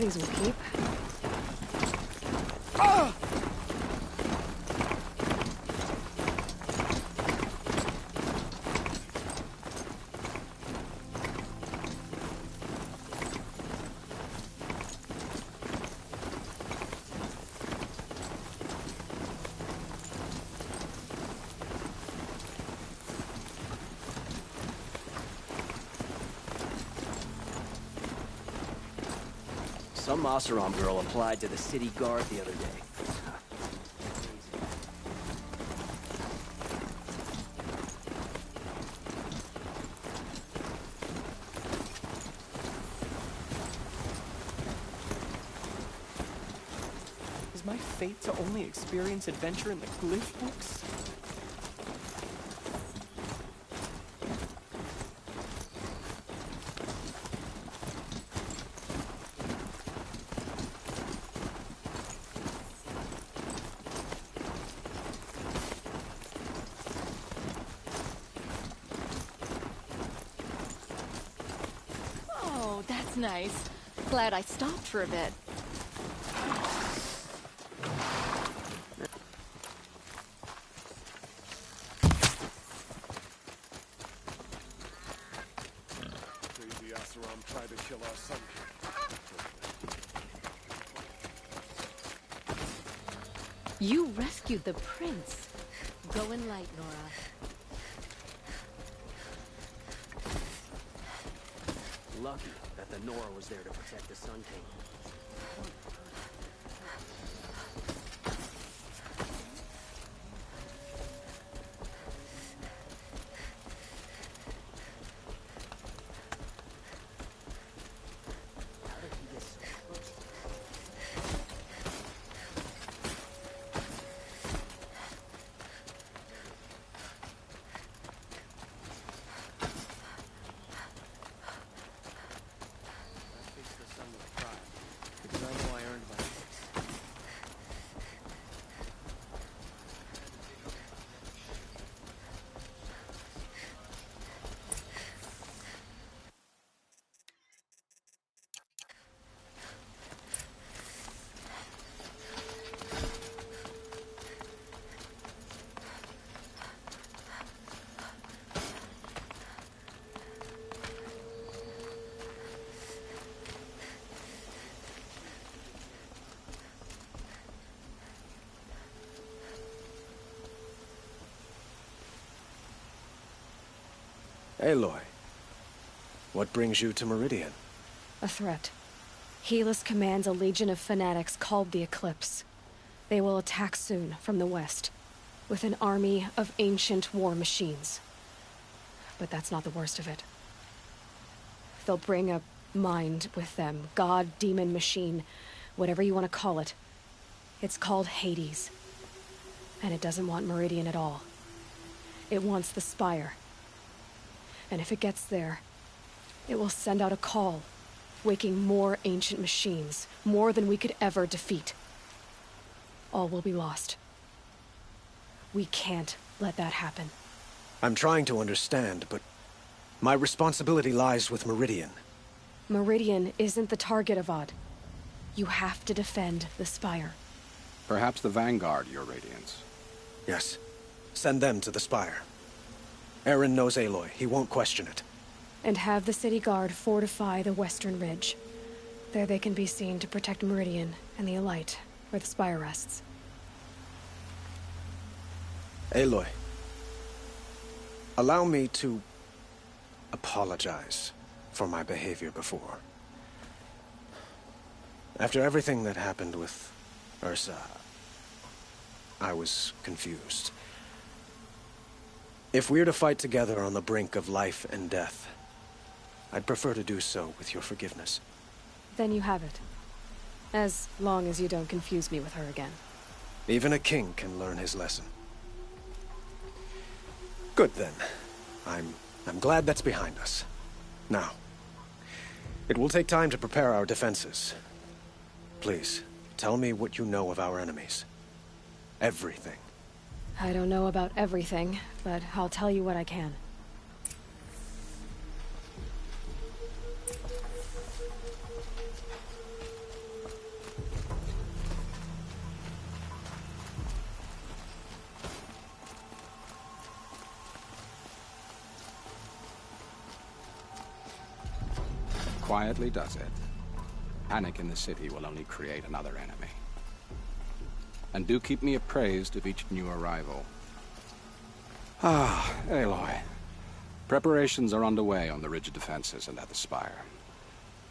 These will keep. Some Oseram girl applied to the city guard the other day. Is my fate to only experience adventure in the glyph books? That's nice. Glad I stopped for a bit. Crazy Oseram tried to kill our son. You rescued the prince. Go in light, Nora. Lucky that the Nora was there to protect the Sun King. How did he get so close? Because I know I earned my fix. Aloy, what brings you to Meridian? A threat. Helis commands a legion of fanatics called the Eclipse. They will attack soon from the west, with an army of ancient war machines. But that's not the worst of it. They'll bring a mind with them, god, demon, machine, whatever you want to call it. It's called Hades. And it doesn't want Meridian at all. It wants the Spire. And if it gets there, it will send out a call, waking more ancient machines, more than we could ever defeat. All will be lost. We can't let that happen. I'm trying to understand, but my responsibility lies with Meridian. Meridian isn't the target, Avad. You have to defend the Spire. Perhaps the Vanguard, Your Radiance. Yes. Send them to the Spire. Aaron knows Aloy. He won't question it. And have the city guard fortify the western ridge. There they can be seen to protect Meridian and the Elite, where the Spire rests. Aloy, allow me to apologize for my behavior before. After everything that happened with Ursa, I was confused. If we're to fight together on the brink of life and death, I'd prefer to do so with your forgiveness. Then you have it. As long as you don't confuse me with her again. Even a king can learn his lesson. Good then. I'm glad that's behind us. Now, it will take time to prepare our defenses. Please, tell me what you know of our enemies. Everything. I don't know about everything, but I'll tell you what I can. quietly does it, panic in the city will only create another enemy. And do keep me appraised of each new arrival. Ah, Aloy. Preparations are underway on the ridge defenses and at the spire.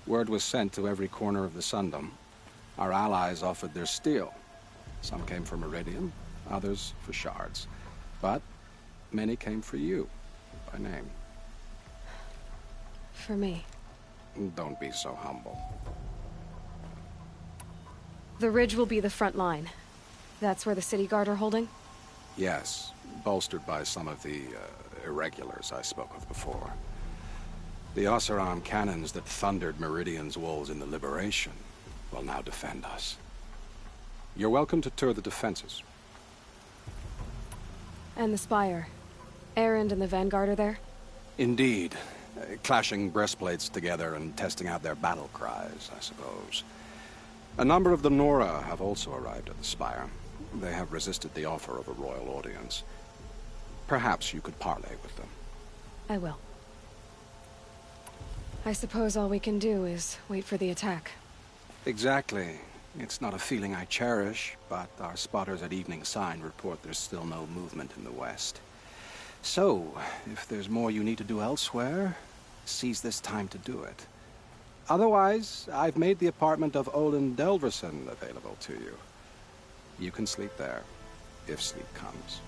Word was sent to every corner of the Sundom. Our allies offered their steel. Some came for Meridian, others for shards. But many came for you, by name. For me. Don't be so humble. The ridge will be the front line. That's where the city guard are holding? Yes, bolstered by some of the irregulars I spoke of before. The Oseram cannons that thundered Meridian's walls in the Liberation will now defend us. You're welcome to tour the defenses. And the spire. Erend and the Vanguard are there? Indeed. Clashing breastplates together and testing out their battle cries, I suppose. A number of the Nora have also arrived at the spire. They have resisted the offer of a royal audience. Perhaps you could parley with them. I will. I suppose all we can do is wait for the attack. Exactly. It's not a feeling I cherish, but our spotters at Evening Sign report there's still no movement in the west. So, if there's more you need to do elsewhere, seize this time to do it. Otherwise, I've made the apartment of Olin Delverson available to you. You can sleep there, if sleep comes.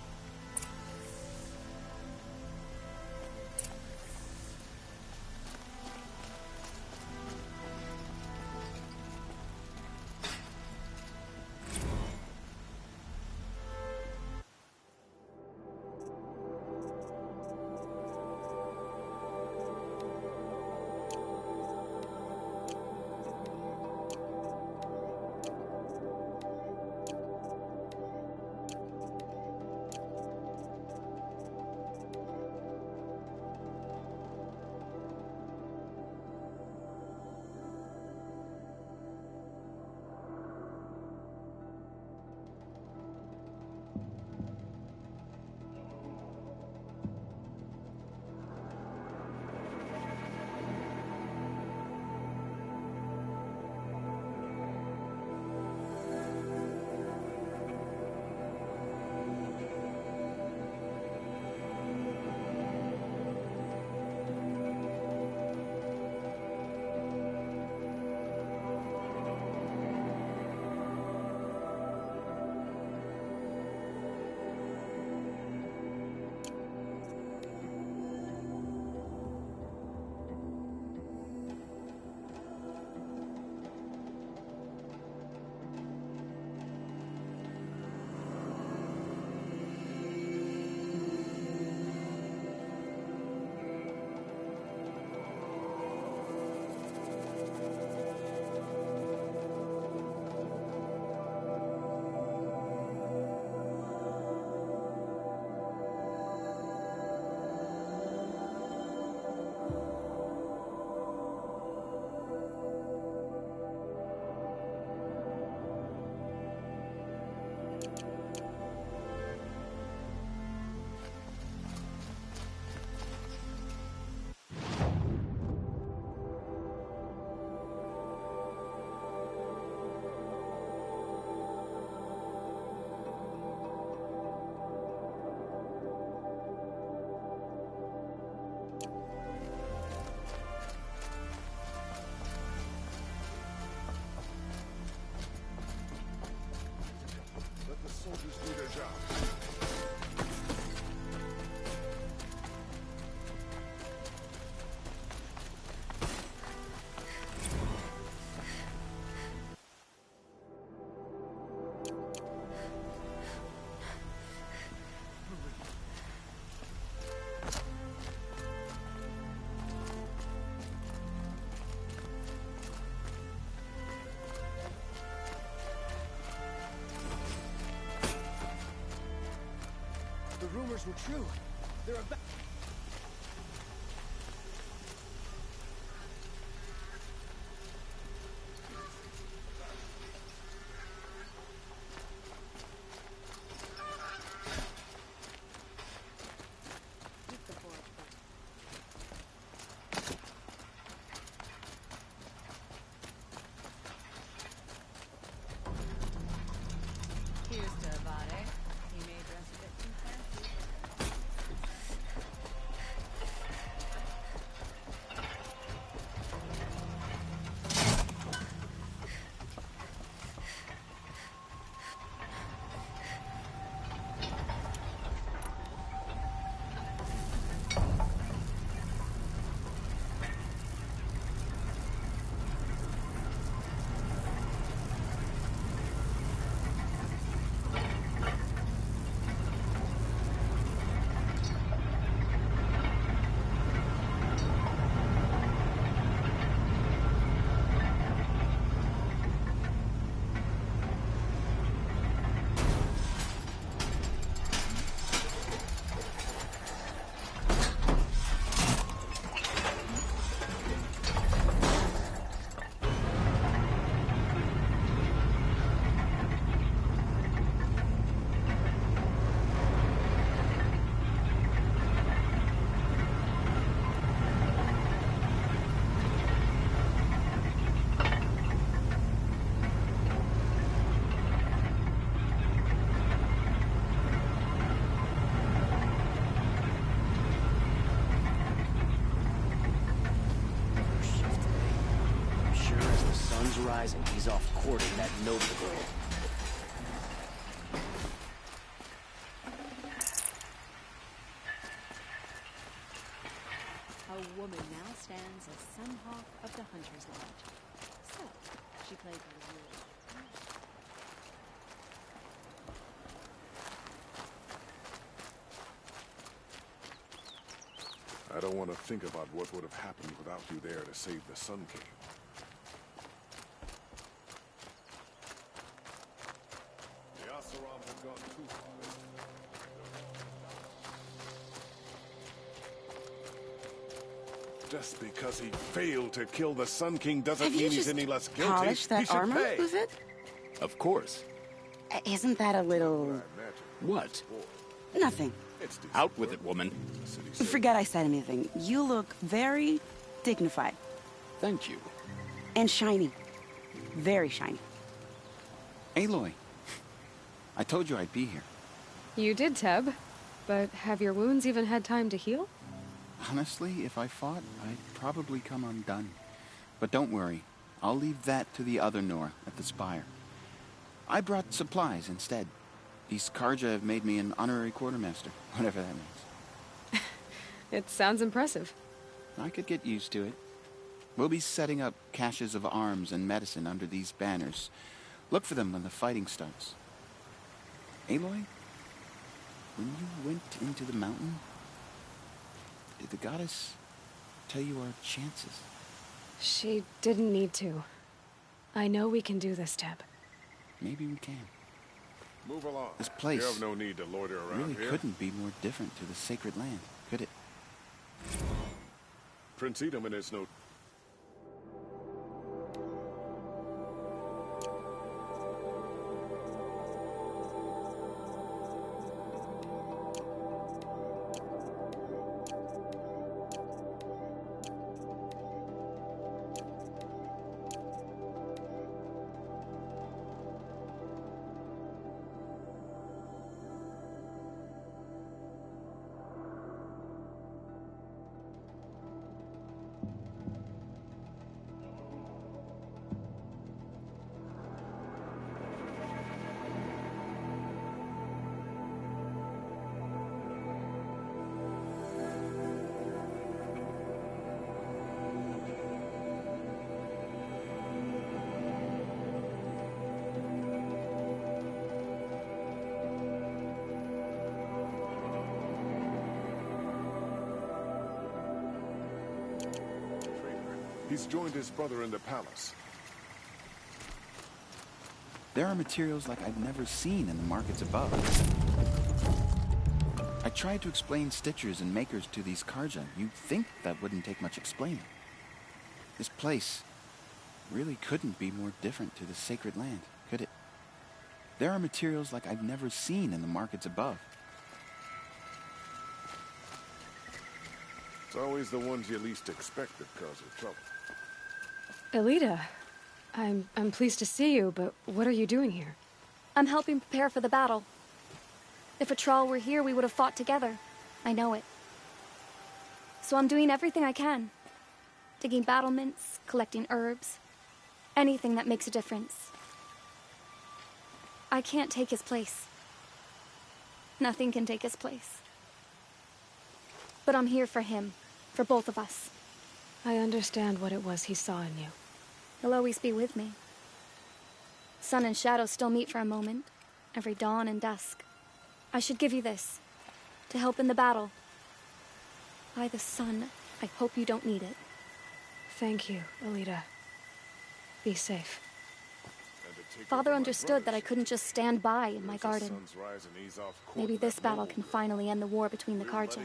Soldiers do their job. The rumors were true. They're about... ease off courting that noble girl. A woman now stands as Sunhawk of the Hunter's Lodge. So, she played by the rules. I don't want to think about what would have happened without you there to save the Sun King. The Asaram have gone too far. Just because he failed to kill the Sun King doesn't mean he's any less guilty. Polish that He should armor? pay. Was it? Of course. Isn't that a little... What? Nothing. It's decent Out with work. it, woman. The city said- Forget I said anything. You look very dignified. Thank you. And shiny. Very shiny. Aloy, I told you I'd be here. You did, Teb. But have your wounds even had time to heal? Honestly, if I fought, I'd probably come undone. But don't worry. I'll leave that to the other Nor at the Spire. I brought supplies instead. These Karja have made me an honorary quartermaster, whatever that means. It sounds impressive. I could get used to it. We'll be setting up caches of arms and medicine under these banners. Look for them when the fighting starts. Aloy, when you went into the mountain, did the goddess tell you our chances? She didn't need to. I know we can do this, Teb. Maybe we can. Move along. This place You have no need to loiter around really here. couldn't be more different to the sacred land, could it? Prince Edaman is no... He's joined his brother in the palace. There are materials like I've never seen in the markets above. I tried to explain stitchers and makers to these Karja. You'd think that wouldn't take much explaining. This place really couldn't be more different to the sacred land, could it? There are materials like I've never seen in the markets above. It's always the ones you least expect that cause you trouble. Elita, I'm pleased to see you, but what are you doing here? I'm helping prepare for the battle. If a Thrall were here, we would have fought together. I know it. So I'm doing everything I can. Digging battlements, collecting herbs. Anything that makes a difference. I can't take his place. Nothing can take his place. But I'm here for him. For both of us. I understand what it was he saw in you. He'll always be with me. Sun and shadow still meet for a moment. Every dawn and dusk. I should give you this. To help in the battle. By the sun, I hope you don't need it. Thank you, Elita. Be safe. Father understood that I couldn't just stand by in my garden. Maybe this battle can finally end the war between the Karja.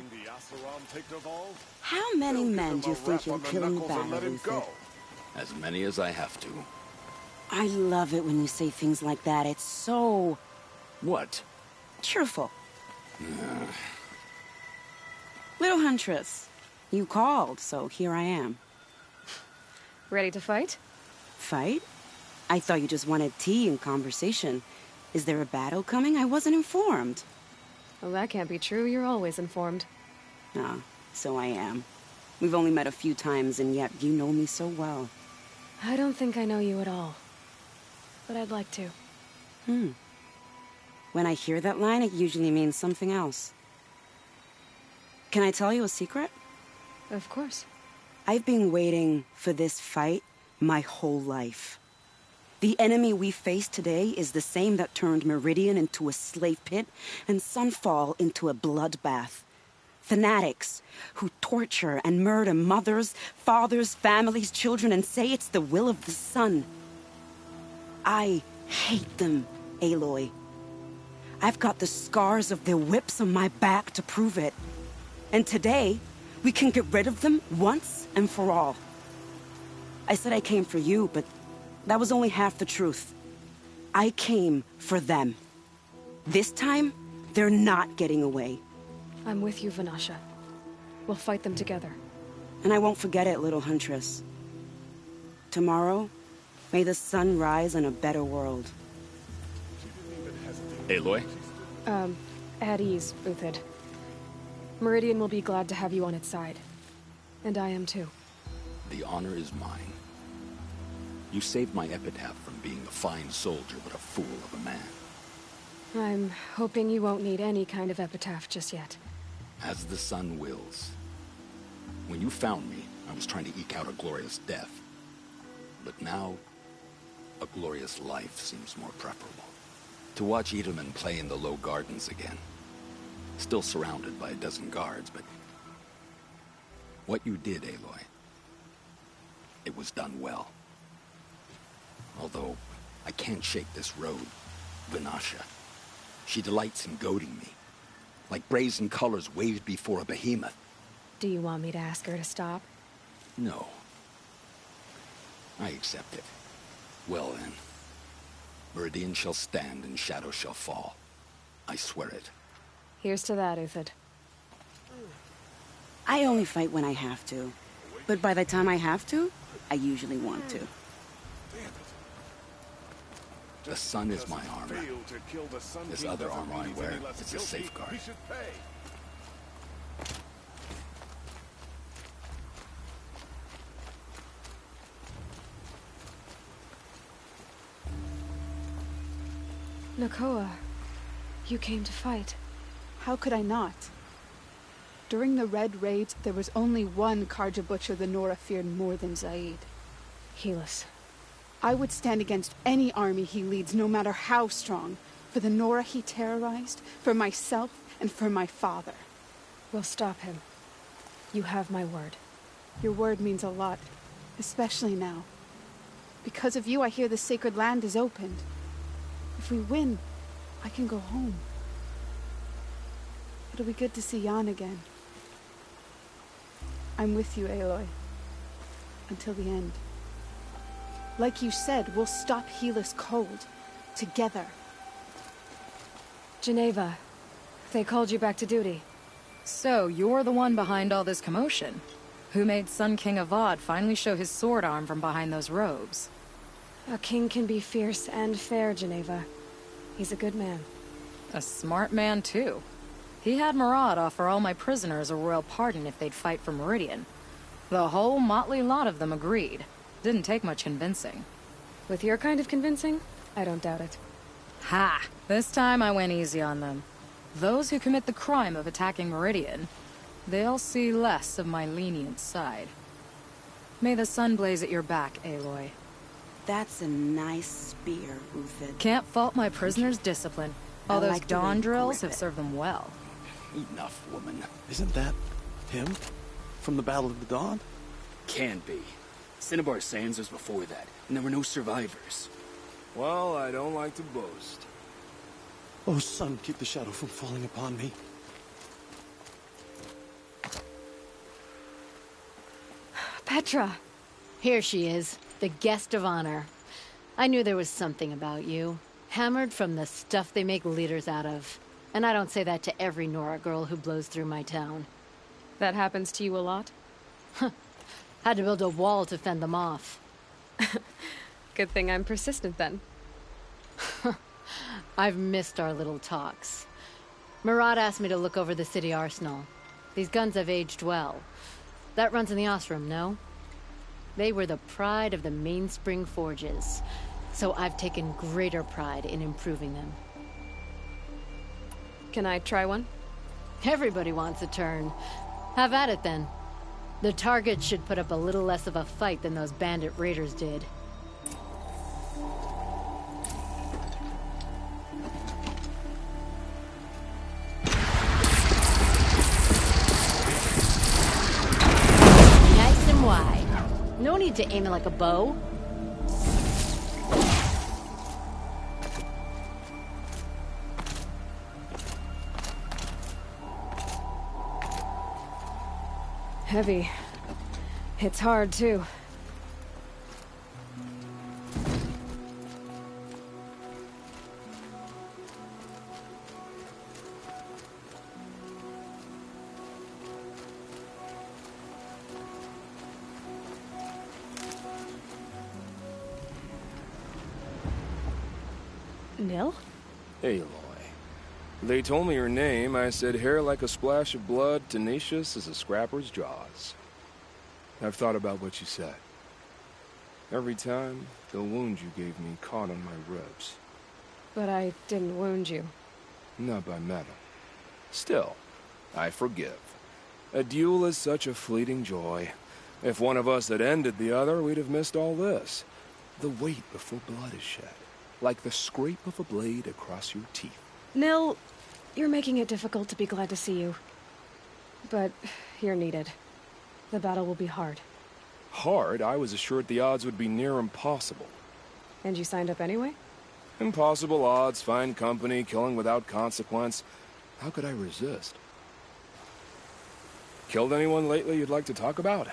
How many men do you think you'll kill in the battle, Luther? As many as I have to. I love it when you say things like that. It's so... What? cheerful. Little Huntress, you called, so here I am. Ready to fight? Fight? I thought you just wanted tea and conversation. Is there a battle coming? I wasn't informed. Well, that can't be true. You're always informed. Ah, so I am. We've only met a few times, and yet you know me so well. I don't think I know you at all. but I'd like to. When I hear that line, it usually means something else. Can I tell you a secret? Of course. I've been waiting for this fight my whole life. The enemy we face today is the same that turned Meridian into a slave pit and Sunfall into a bloodbath. Fanatics who torture and murder mothers, fathers, families, children, and say it's the will of the sun. I hate them, Aloy. I've got the scars of their whips on my back to prove it. And today, we can get rid of them once and for all. I said I came for you, but that was only half the truth. I came for them. This time, they're not getting away. I'm with you, Vanasha. We'll fight them together. And I won't forget it, little huntress. Tomorrow, may the sun rise in a better world. Aloy? At ease, Uthid. Meridian will be glad to have you on its side. And I am too. The honor is mine. You saved my epitaph from being a fine soldier, but a fool of a man. I'm hoping you won't need any kind of epitaph just yet. As the sun wills. When you found me, I was trying to eke out a glorious death. But now, a glorious life seems more preferable. To watch Edelman play in the low gardens again. Still surrounded by a dozen guards, but... what you did, Aloy, it was done well. Although, I can't shake this road, Vanasha. She delights in goading me. Like brazen colors waved before a behemoth. Do you want me to ask her to stop? No. I accept it. Well then. Meridian shall stand and shadow shall fall. I swear it. Here's to that, Uthid. I only fight when I have to. But by the time I have to, I usually want to. The sun is my armor. This other armor I wear is a safeguard. Nakoa, you came to fight. How could I not? During the Red Raids, there was only one Karja Butcher the Nora feared more than Zaid. Helis. I would stand against any army he leads, no matter how strong. For the Nora he terrorized, for myself, and for my father. We'll stop him. You have my word. Your word means a lot, especially now. Because of you, I hear the sacred land is opened. If we win, I can go home. It'll be good to see Jan again. I'm with you, Aloy. Until the end. Like you said, we'll stop Helis cold. Together. Geneva, they called you back to duty. So, you're the one behind all this commotion? Who made Sun King Avad finally show his sword arm from behind those robes? A king can be fierce and fair, Geneva. He's a good man. A smart man, too. He had Murad offer all my prisoners a royal pardon if they'd fight for Meridian. The whole motley lot of them agreed. Didn't take much convincing. With your kind of convincing, I don't doubt it. Ha! This time I went easy on them. Those who commit the crime of attacking Meridian, they'll see less of my lenient side. May the sun blaze at your back, Aloy. That's a nice spear, Uthid. Can't fault my prisoners' discipline. All those dawn drills have served them well. Enough, woman. Isn't that him? From the Battle of the Dawn? Can be. Cinnabar Sands was before that, and there were no survivors. Well, I don't like to boast. Oh, sun, keep the shadow from falling upon me. Petra! Here she is, the guest of honor. I knew there was something about you. Hammered from the stuff they make leaders out of. And I don't say that to every Nora girl who blows through my town. That happens to you a lot? Had to build a wall to fend them off. Good thing I'm persistent then. I've missed our little talks. Murad asked me to look over the city arsenal. These guns have aged well. That runs in the Osram, no? They were the pride of the Mainspring Forges. So I've taken greater pride in improving them. Can I try one? Everybody wants a turn. Have at it then. The target should put up a little less of a fight than those bandit raiders did. Nice and wide. No need to aim it like a bow. Heavy. It's hard, too. Nil? Aloy. They told me your name. I said hair like a splash of blood, tenacious as a scrapper's jaws. I've thought about what you said. Every time, the wound you gave me caught on my ribs. But I didn't wound you. Not by metal. Still, I forgive. A duel is such a fleeting joy. If one of us had ended the other, we'd have missed all this. The wait before blood is shed. Like the scrape of a blade across your teeth. Nil, you're making it difficult to be glad to see you. But you're needed. The battle will be hard. Hard? I was assured the odds would be near impossible. And you signed up anyway? Impossible odds, fine company, killing without consequence. How could I resist? Killed anyone lately you'd like to talk about?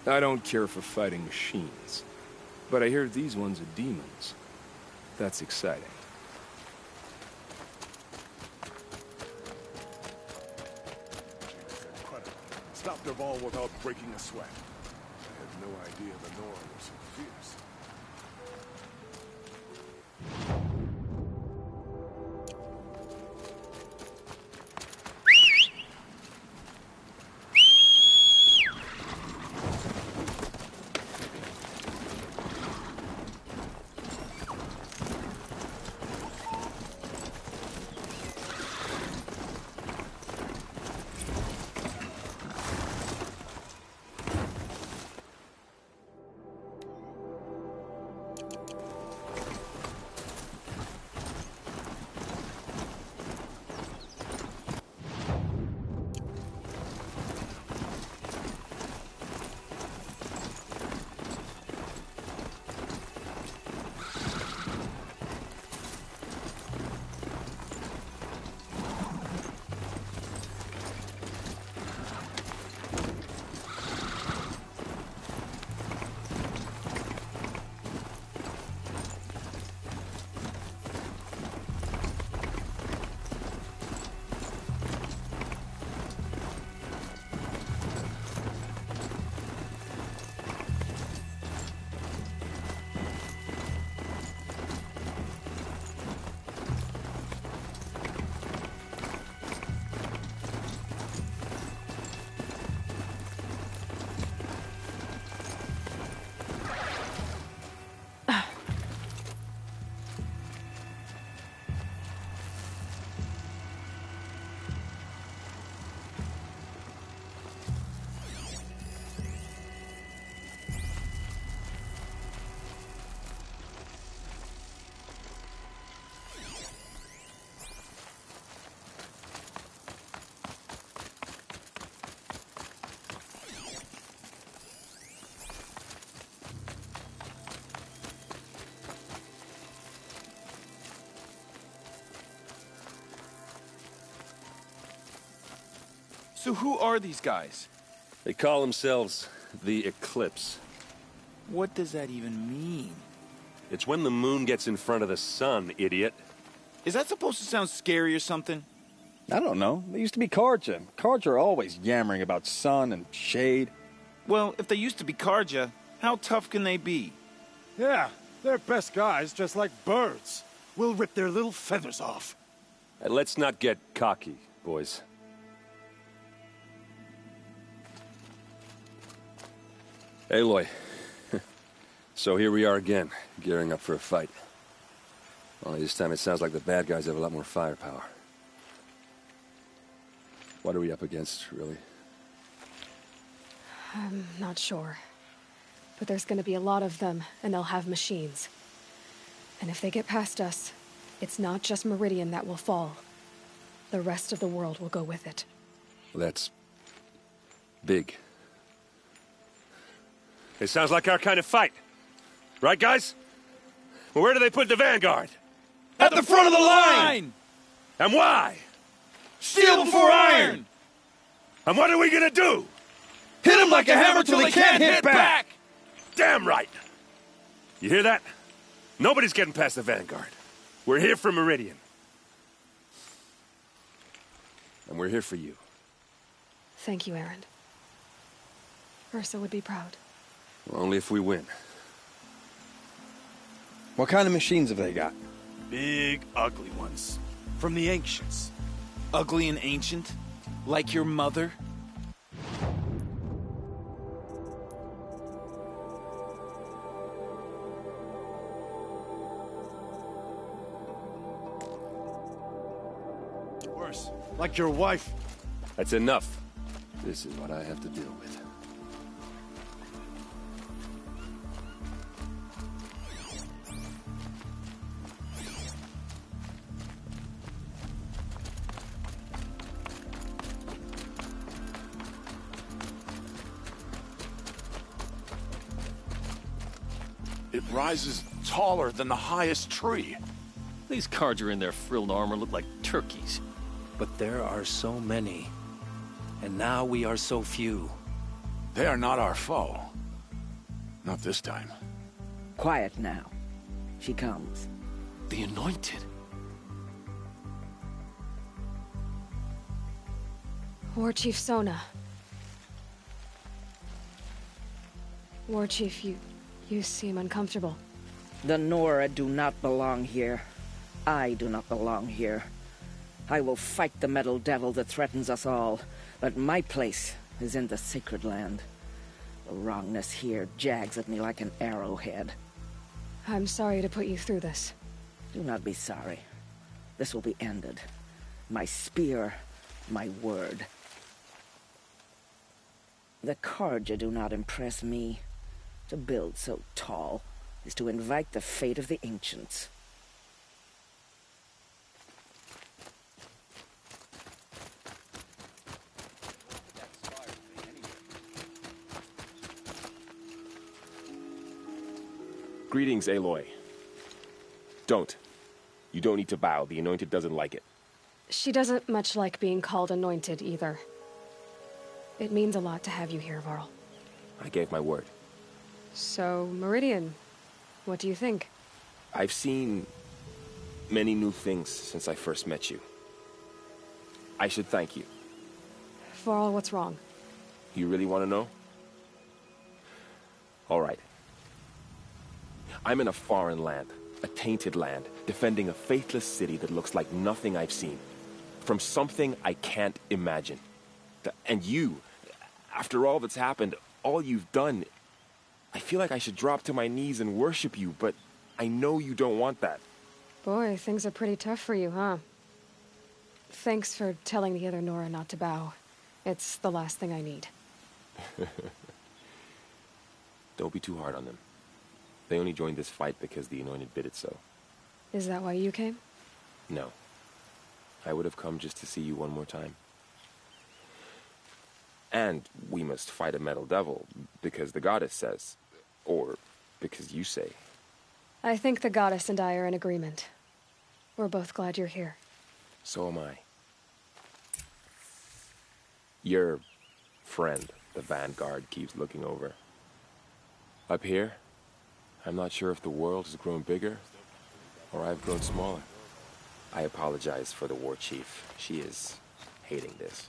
I don't care for fighting machines. But I hear these ones are demons. That's exciting. Incredible. Stopped their ball without breaking a sweat. I had no idea the Nora was so fierce. So who are these guys? They call themselves the Eclipse. What does that even mean? It's when the moon gets in front of the sun, idiot. Is that supposed to sound scary or something? I don't know. They used to be Karja. Karja are always yammering about sun and shade. Well, if they used to be Karja, how tough can they be? Yeah, they're best guys, just like birds. We'll rip their little feathers off. Let's not get cocky, boys. Aloy, So here we are again, gearing up for a fight. Only this time it sounds like the bad guys have a lot more firepower. What are we up against, really? I'm not sure. But there's gonna be a lot of them, and they'll have machines. And if they get past us, it's not just Meridian that will fall. The rest of the world will go with it. Well, that's... big. It sounds like our kind of fight. Right, guys? Well, where do they put the Vanguard? At the front of the line! And why? Steel before iron! And what are we gonna do? Hit them like a hammer till they can't hit back! Damn right! You hear that? Nobody's getting past the Vanguard. We're here for Meridian. And we're here for you. Thank you, Erend. Ursa would be proud. Well, only if we win. What kind of machines have they got? Big, ugly ones. From the ancients. Ugly and ancient? Like your mother? Worse, like your wife. That's enough. This is what I have to deal with. It rises taller than the highest tree. These Carja in their frilled armor look like turkeys. But there are so many. And now we are so few. They are not our foe. Not this time. Quiet now. She comes. The Anointed. War Chief Sona. War Chief, you seem uncomfortable. The Nora do not belong here. I do not belong here. I will fight the metal devil that threatens us all, but my place is in the sacred land. The wrongness here jags at me like an arrowhead. I'm sorry to put you through this. Do not be sorry. This will be ended. My spear, my word. The Carja do not impress me. To build so tall is to invite the fate of the ancients. Greetings, Aloy. Don't. You don't need to bow. The Anointed doesn't like it. She doesn't much like being called Anointed, either. It means a lot to have you here, Varl. I gave my word. So, Meridian, what do you think? I've seen many new things since I first met you. I should thank you. Varl, what's wrong? You really want to know? All right. I'm in a foreign land, a tainted land, defending a faithless city that looks like nothing I've seen. From something I can't imagine. And you, after all that's happened, all you've done, I feel like I should drop to my knees and worship you, but I know you don't want that. Boy, things are pretty tough for you, huh? Thanks for telling the other Nora not to bow. It's the last thing I need. Don't be too hard on them. They only joined this fight because the Anointed bid it so. Is that why you came? No. I would have come just to see you one more time. And we must fight a metal devil, because the goddess says. Or because you say. I think the goddess and I are in agreement. We're both glad you're here. So am I. Your friend, the Vanguard, keeps looking over. Up here, I'm not sure if the world has grown bigger, or I've grown smaller. I apologize for the War Chief. She is hating this.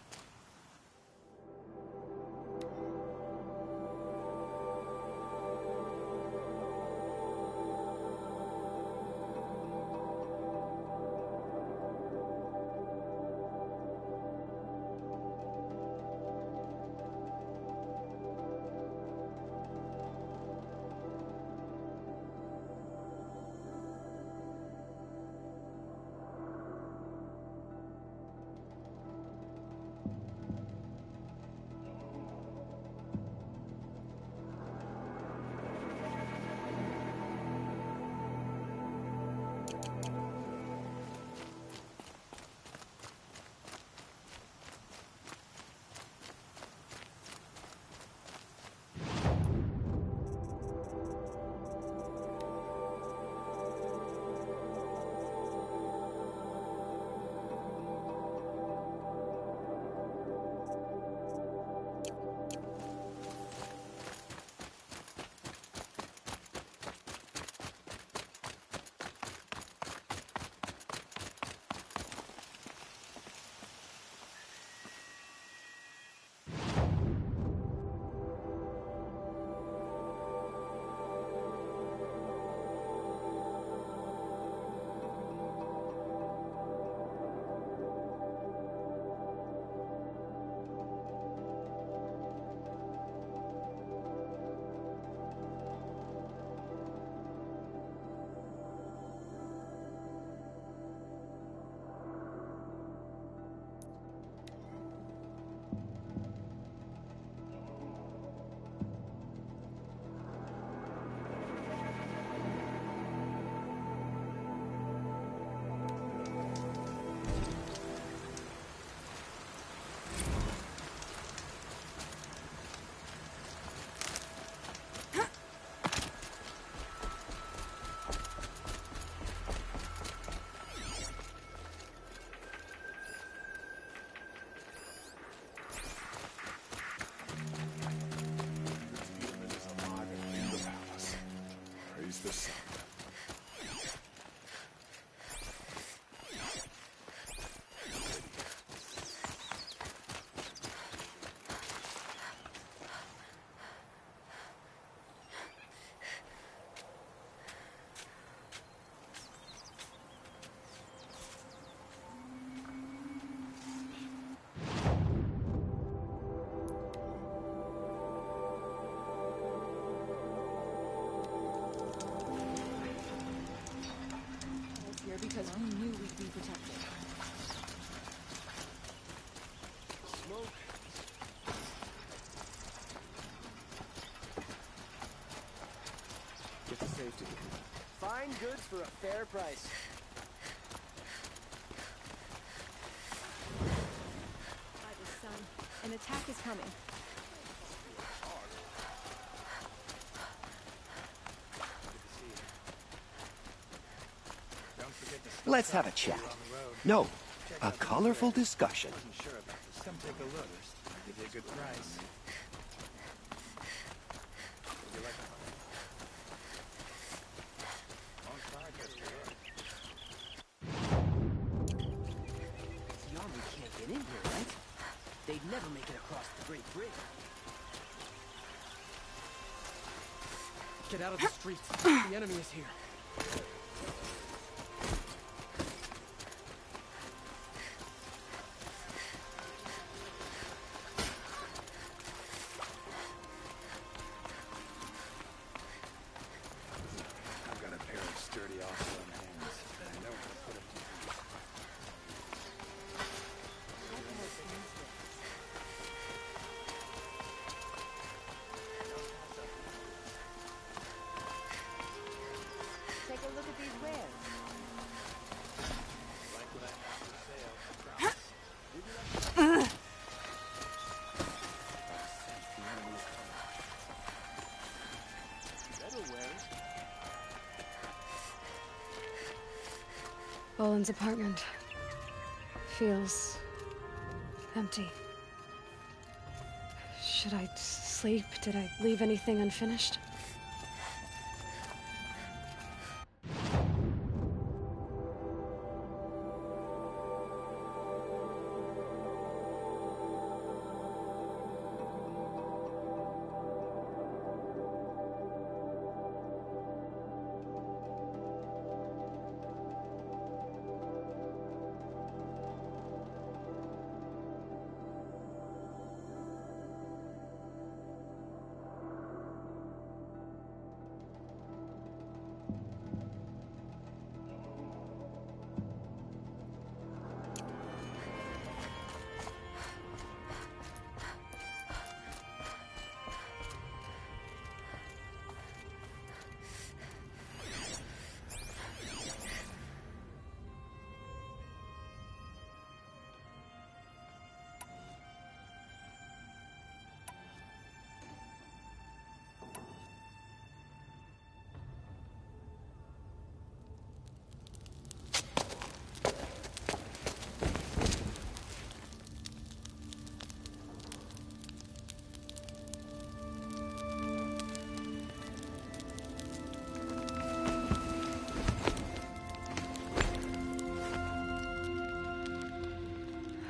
because we knew we'd be protected. Smoke. Get to safety. Fine goods for a fair price. By the sun, an attack is coming. Let's have a chat. No, a colorful discussion. Come take a look. Give you a good price. Beyond we can't get in here, right? They'd never make it across the Great Bridge. Get out of the streets. The enemy is here. I've got a pair of sturdy off-road hands, and I know how to put them to use. Take a look at these wares. Like what I have for sale. Boland's apartment feels empty. Should I sleep? Did I leave anything unfinished?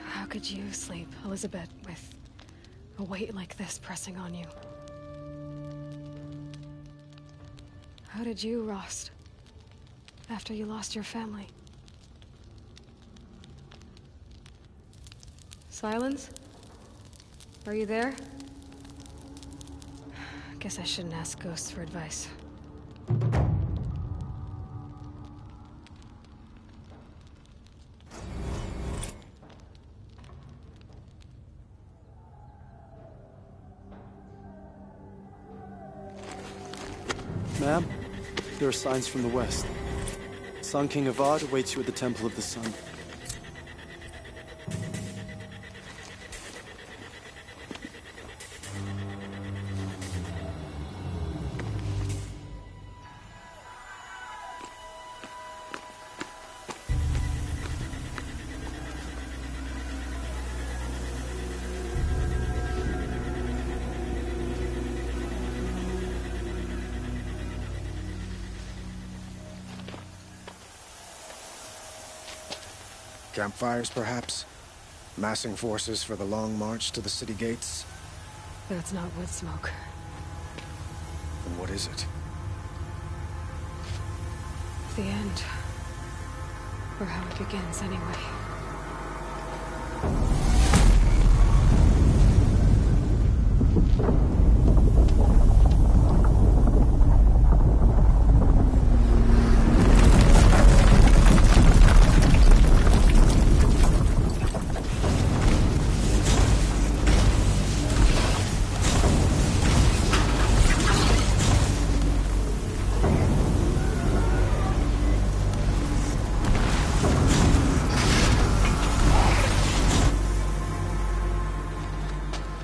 How could you sleep, Elizabeth, with a weight like this pressing on you? How did you, Rost, after you lost your family? Silence? Are you there? Guess I shouldn't ask ghosts for advice. Ma'am, there are signs from the west. Sun King Avad awaits you at the Temple of the Sun. Campfires, perhaps? Massing forces for the long march to the city gates? That's not wood smoke. Then what is it? The end. Or how it begins, anyway.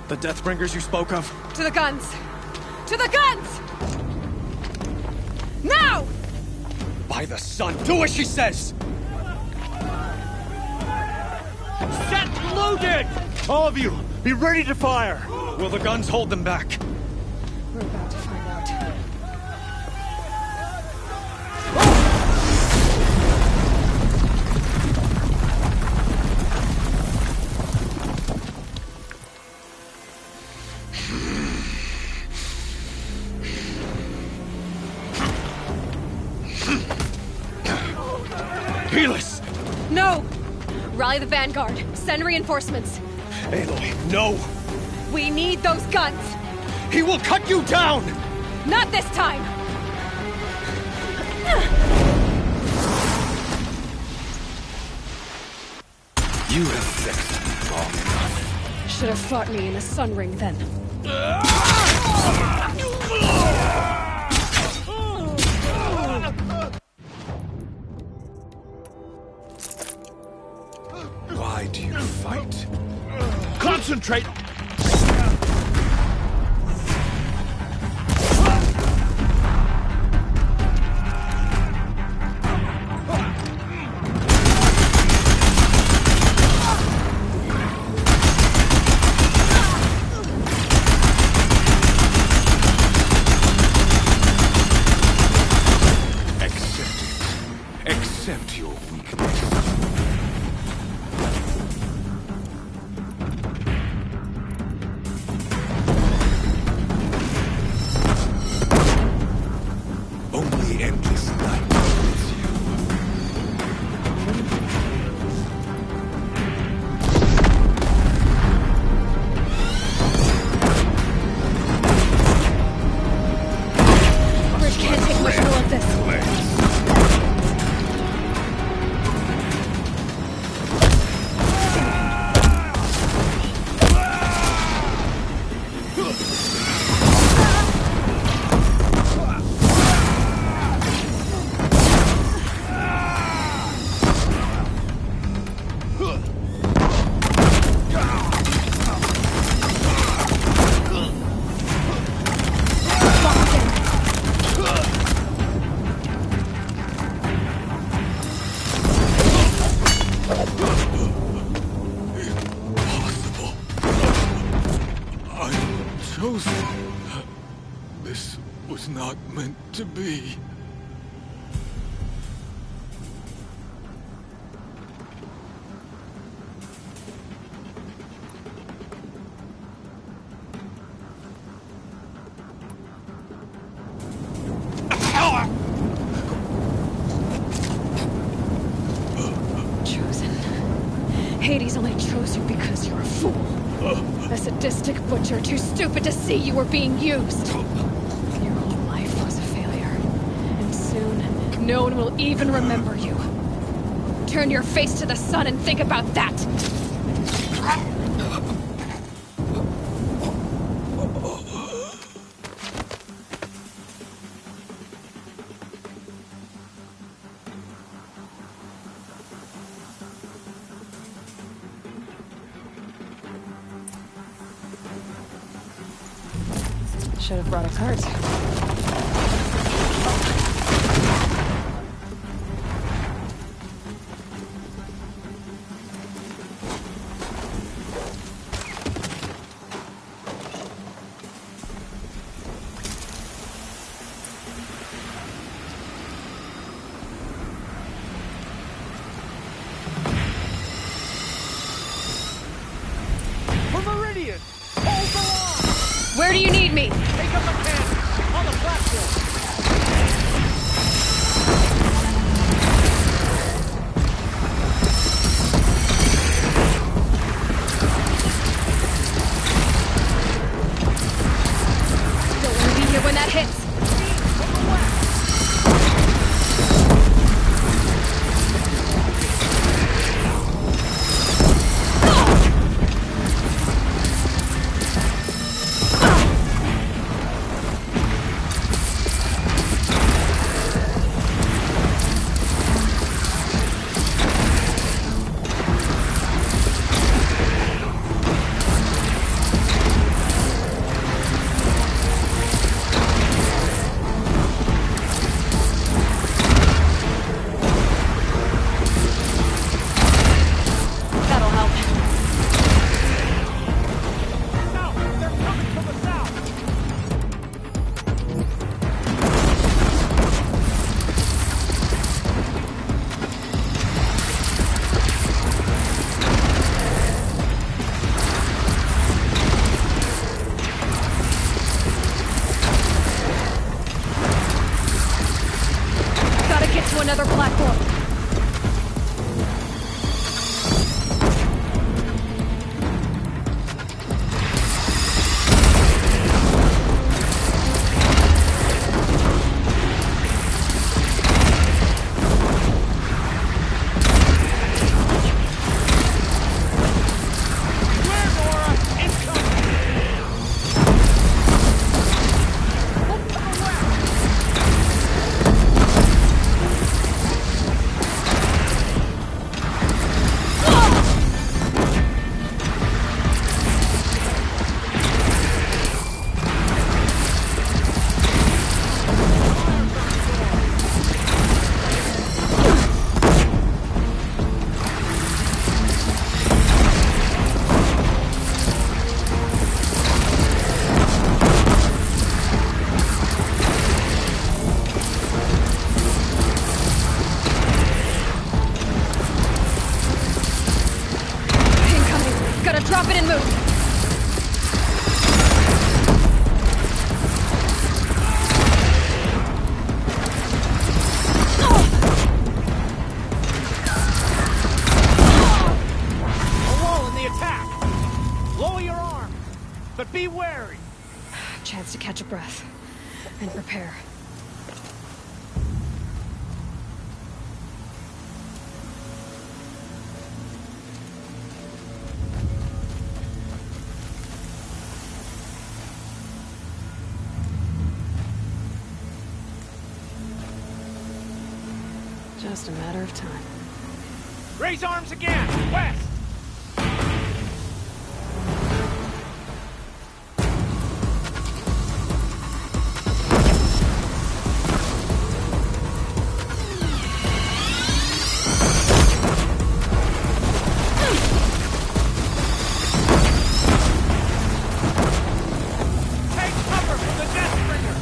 The Deathbringers you spoke of? To the guns! To the guns! Now! By the sun, do as she says! Set loaded! All of you, be ready to fire! Will the guns hold them back? We're about to find out. Helis! No! Rally the Vanguard. Send reinforcements. Aloy, no! We need those guns! He will cut you down! Not this time! You have vexed me long enough. Should have fought me in a sun ring then. Why do you fight? Concentrate! Accept your weakness. Only endless night with you. Bridge can't take much more of this. Chosen. This was not meant to be. Chosen. Hades only chose you because you're a fool. A sadistic butcher too stupid to see you were being used. Your whole life was a failure. And soon, no one will even remember you. Turn your face to the sun and think about that! Should have brought a cart. For Meridian! Hold the line! Where do you need me? Take up the cannon! On to another platform. Drop it and move! Alone in the attack! Lower your arm, but be wary! Chance to catch a breath and prepare. Just a matter of time. Raise arms again! West! Take cover from the Deathbringer!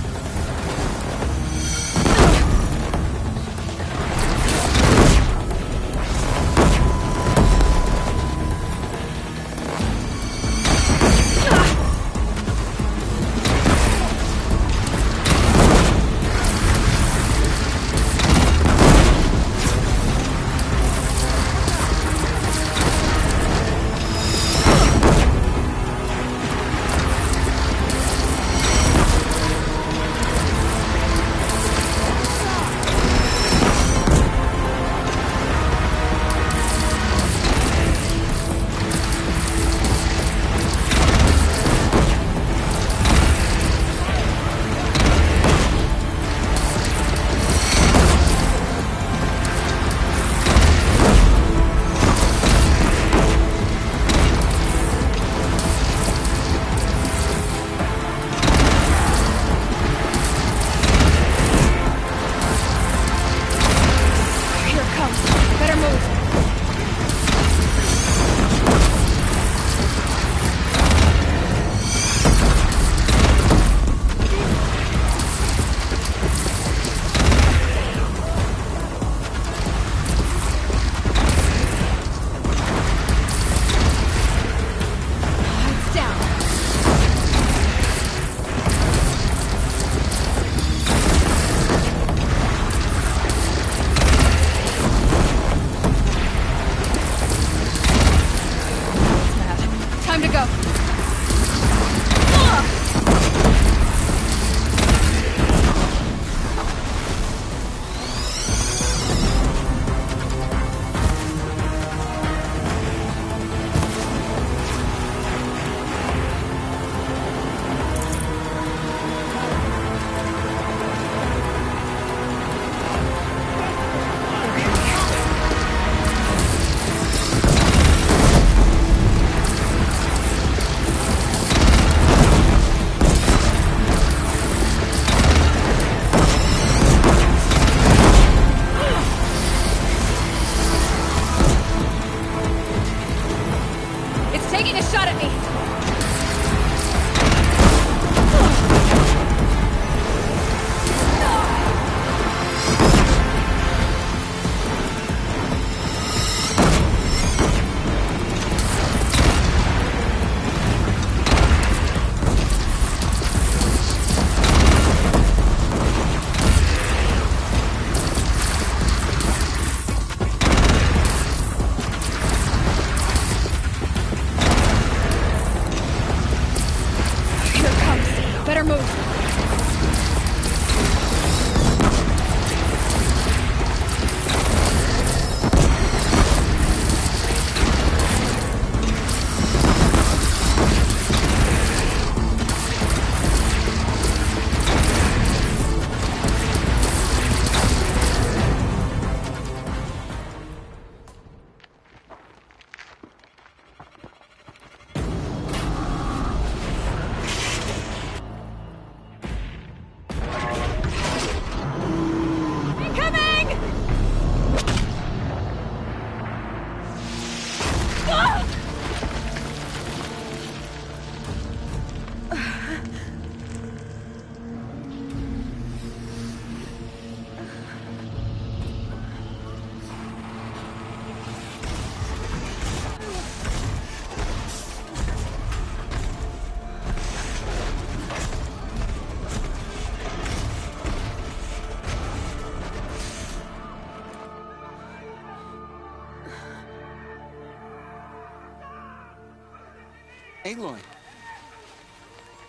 Aloy!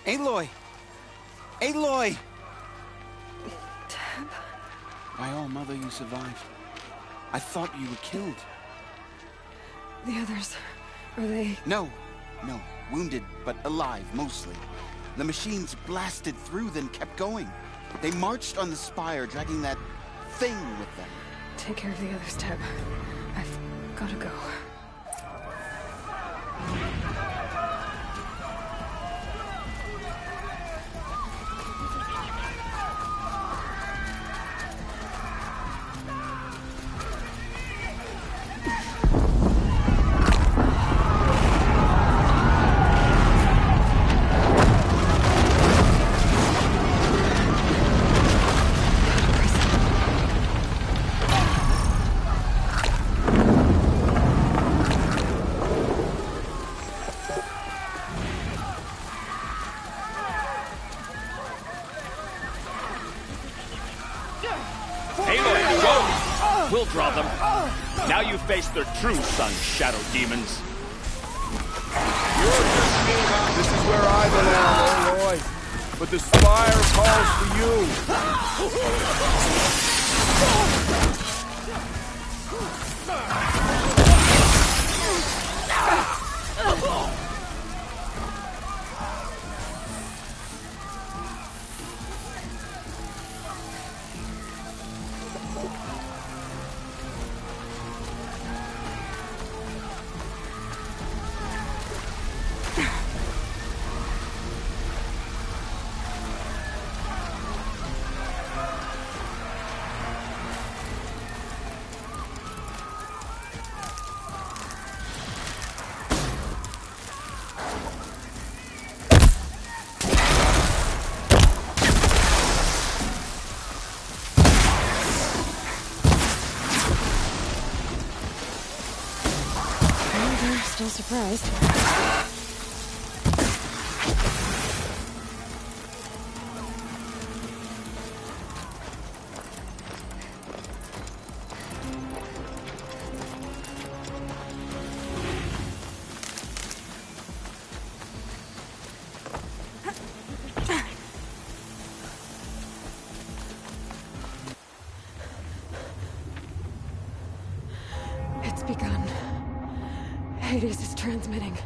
Aloy! Aloy! Tab? By all mother, you survived. I thought you were killed. The others, are they... No. Wounded, but alive, mostly. The machines blasted through, then kept going. They marched on the spire, dragging that thing with them. Take care of the others, Tab. I've gotta go. We'll draw them. Now you face their true sun, shadow demons. This is where I belong, Aloy. But the spire calls for you. Still surprised. It's begun. Hades is transmitting.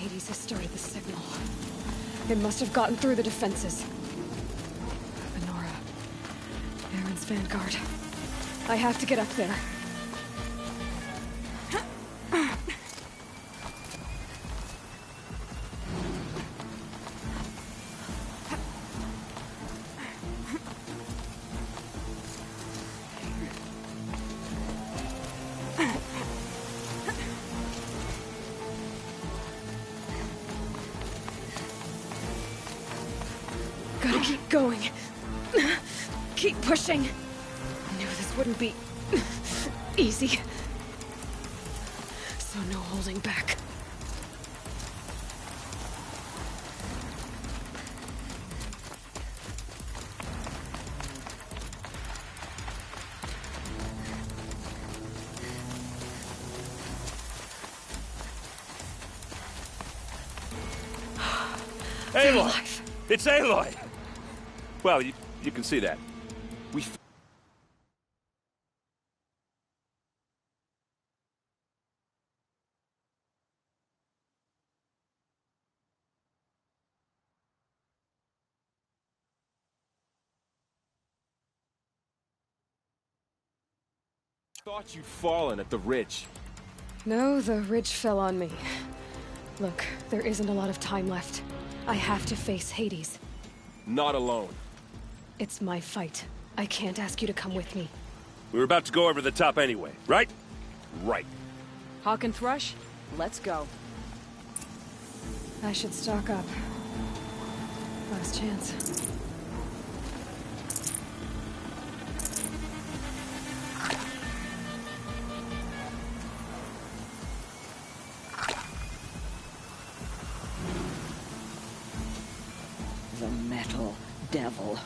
Hades has started the signal. It must have gotten through the defenses. Honora. Aaron's vanguard. I have to get up there. Gotta keep going. Keep pushing. I knew this wouldn't be easy. So no holding back. They're Aloy! alive. It's Aloy! Well, you can see that. We thought you'd fallen at the ridge. No, the ridge fell on me. Look, there isn't a lot of time left. I have to face Hades. Not alone. It's my fight. I can't ask you to come with me. We were about to go over the top anyway, right? Right. Hawk and Thrush, let's go. I should stock up. Last chance. The metal devil.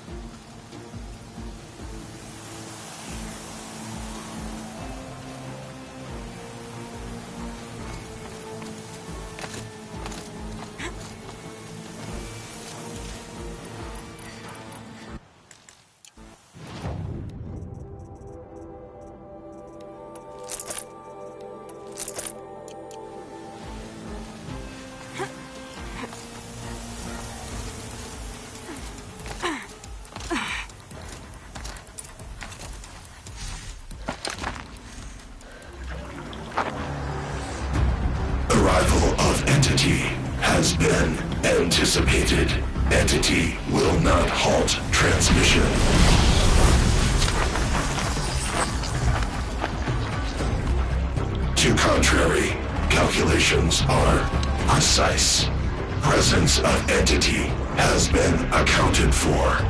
Arrival of Entity has been anticipated. Entity will not halt transmission. To contrary, calculations are precise. Presence of Entity has been accounted for.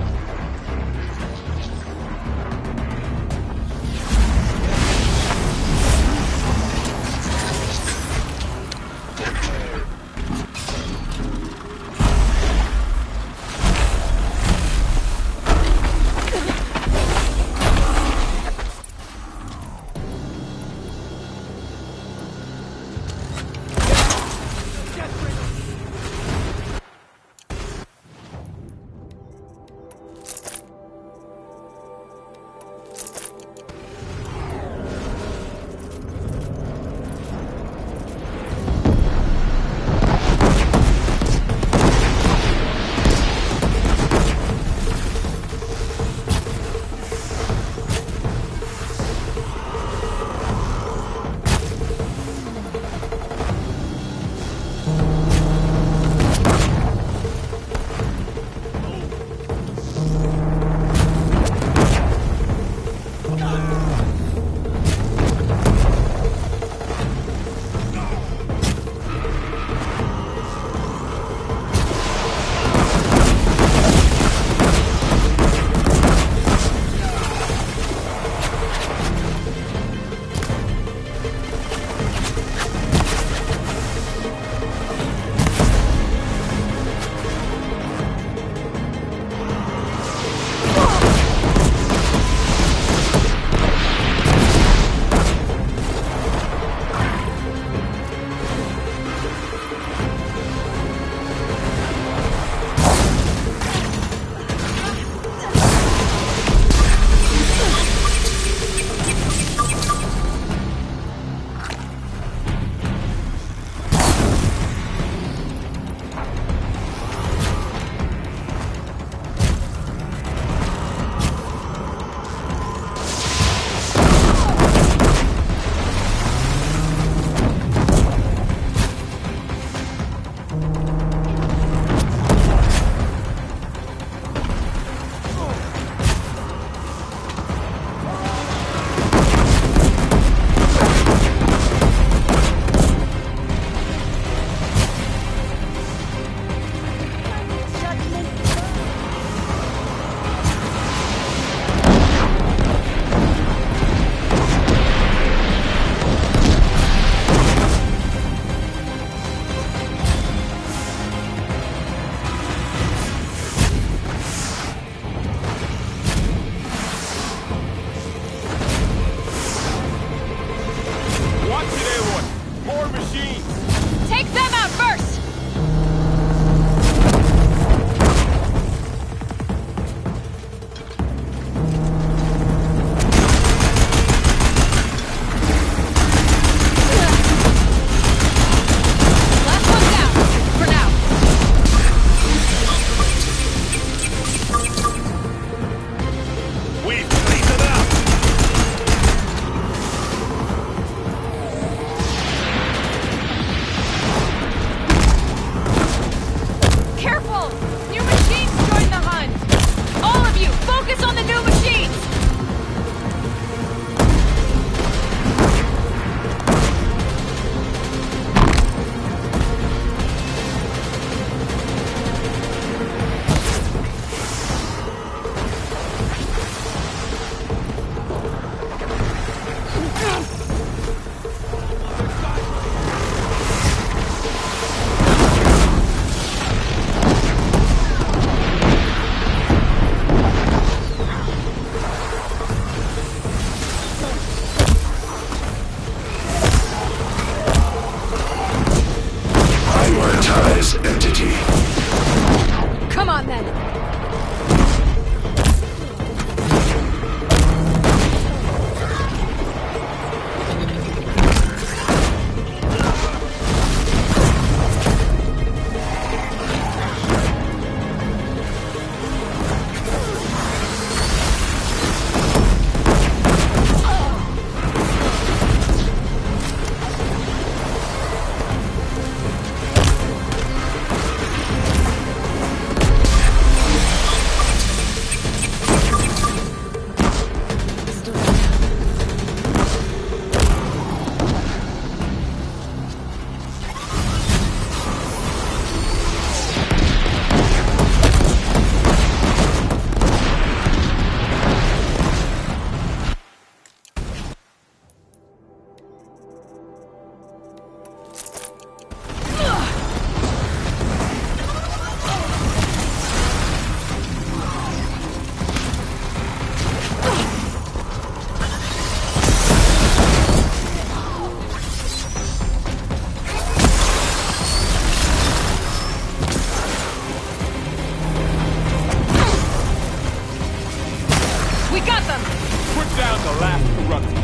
Put down the last corruption.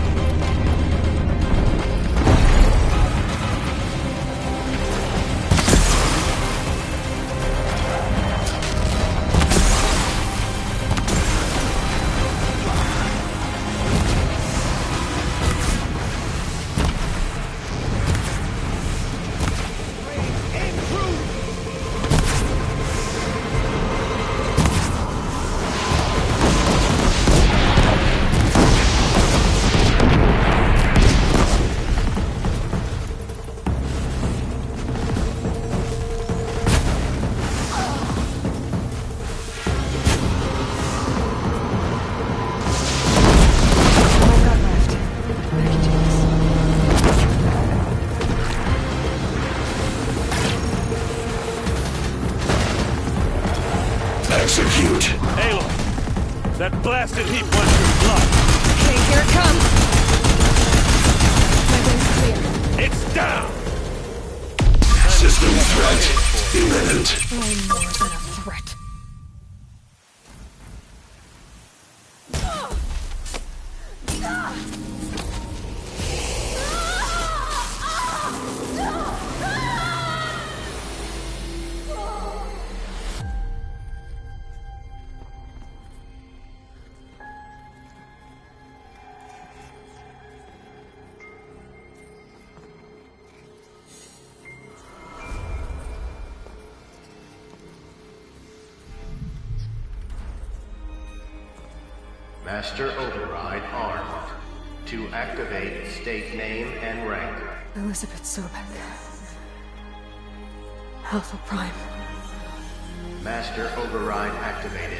Execute. Aloy, that blasted heap wants your blood. Okay, here it comes. My way's clear. It's down! System threat imminent. I'm more than a threat. Master Override armed. To activate, state name and rank. Elizabeth Sobek. Alpha Prime. Master Override activated.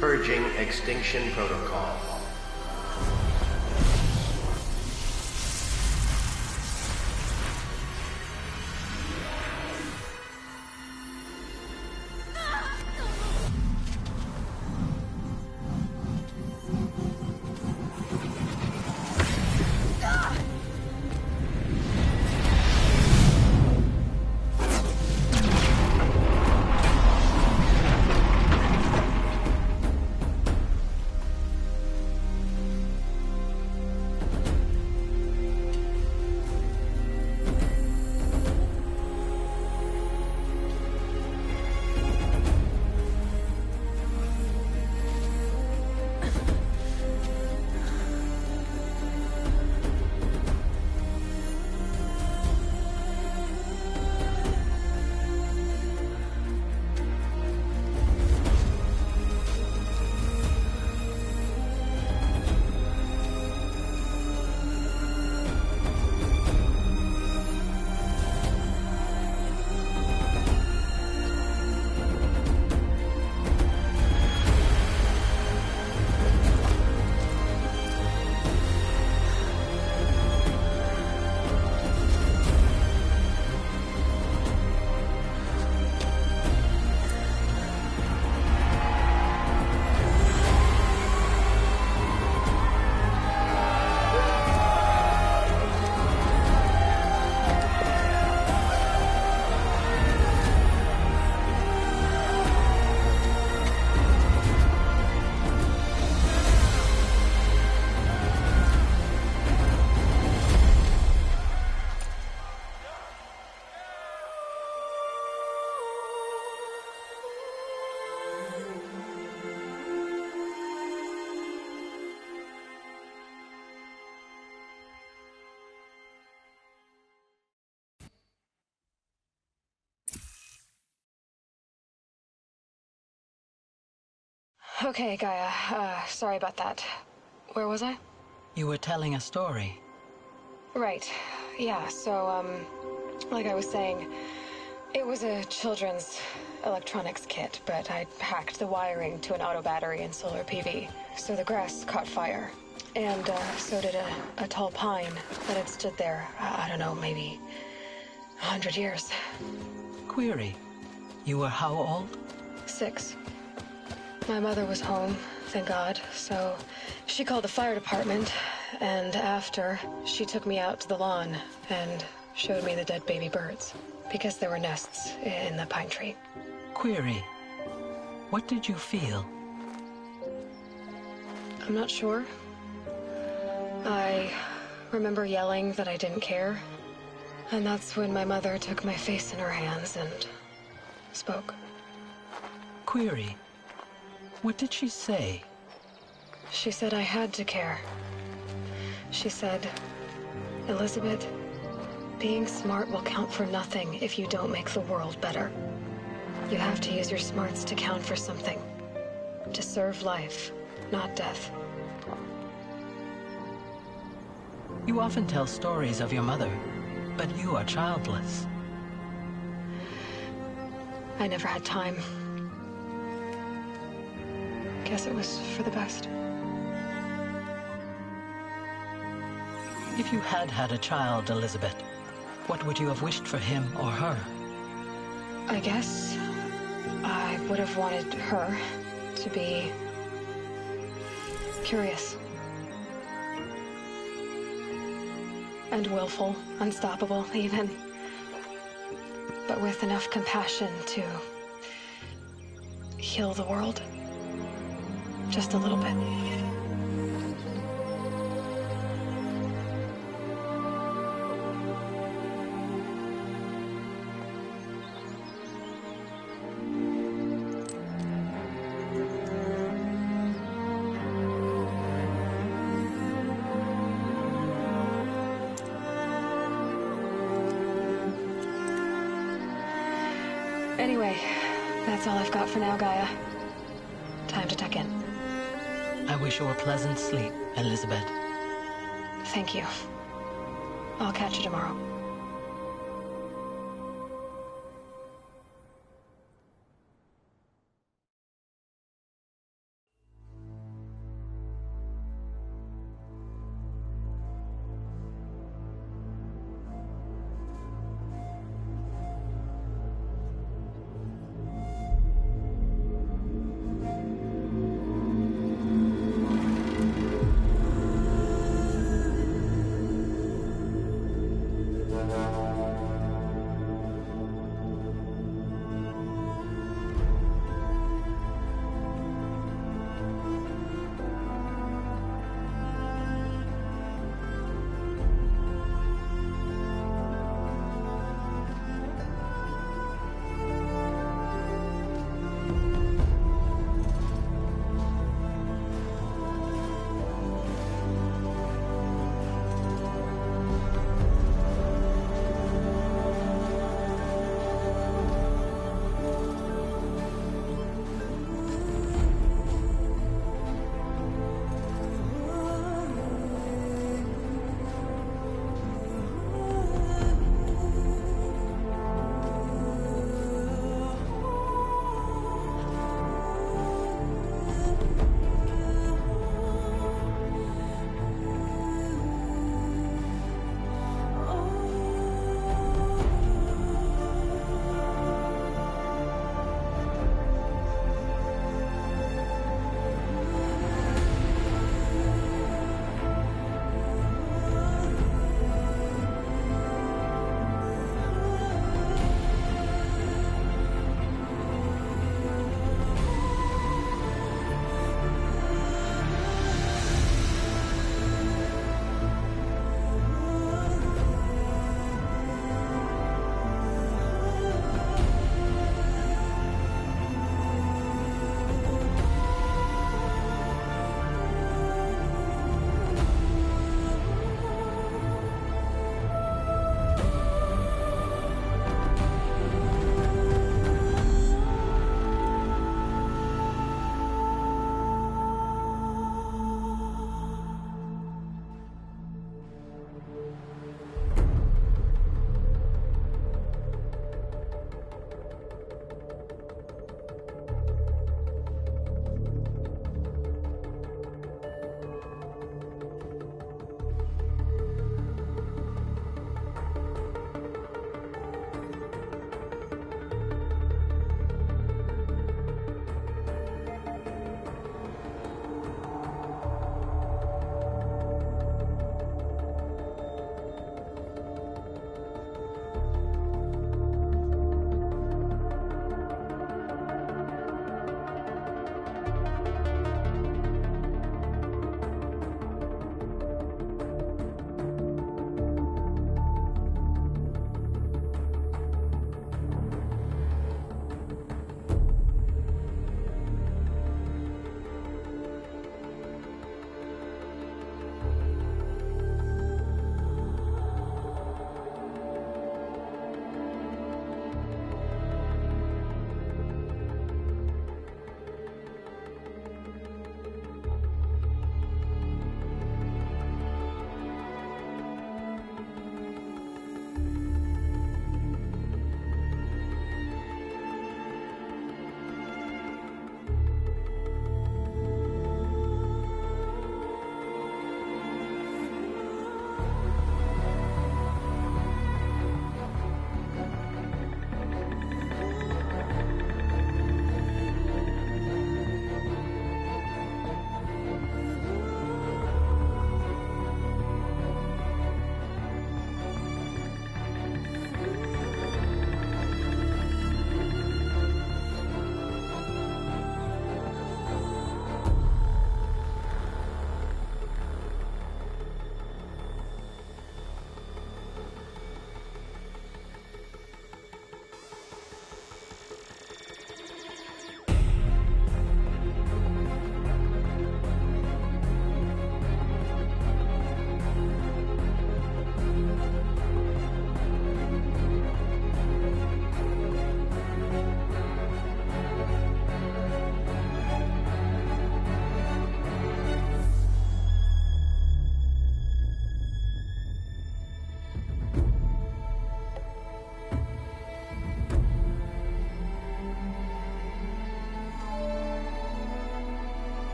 Purging Extinction Protocol. Okay, Gaia. Sorry about that. Where was I? You were telling a story. Right. Yeah, so, like I was saying, it was a children's electronics kit, but I'd hacked the wiring to an auto battery and solar PV. So the grass caught fire. And, so did a tall pine that had stood there, I don't know, maybe 100 years. Query. You were how old? 6. My mother was home, thank God, so she called the fire department, and after, she took me out to the lawn and showed me the dead baby birds, because there were nests in the pine tree. Query. What did you feel? I'm not sure. I remember yelling that I didn't care. And that's when my mother took my face in her hands and spoke. Query. What did she say? She said I had to care. She said, Elizabeth, being smart will count for nothing if you don't make the world better. You have to use your smarts to count for something. To serve life, not death. You often tell stories of your mother, but you are childless. I never had time. Guess it was for the best. If you had had a child, Elizabeth, what would you have wished for him or her? I guess I would have wanted her to be curious. And willful, unstoppable, even. But with enough compassion to heal the world. Just a little bit. Anyway, that's all I've got for now, Gaia. Time to tuck in. I wish you a pleasant sleep, Elizabeth. Thank you. I'll catch you tomorrow.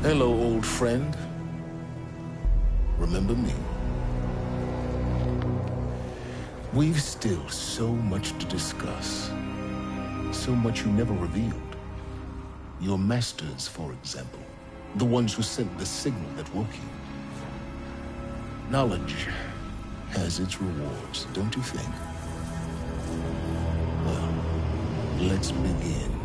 Hello, old friend. Remember me? We've still so much to discuss. So much you never revealed. Your masters, for example. The ones who sent the signal that woke you. Knowledge has its rewards, don't you think? Well, let's begin.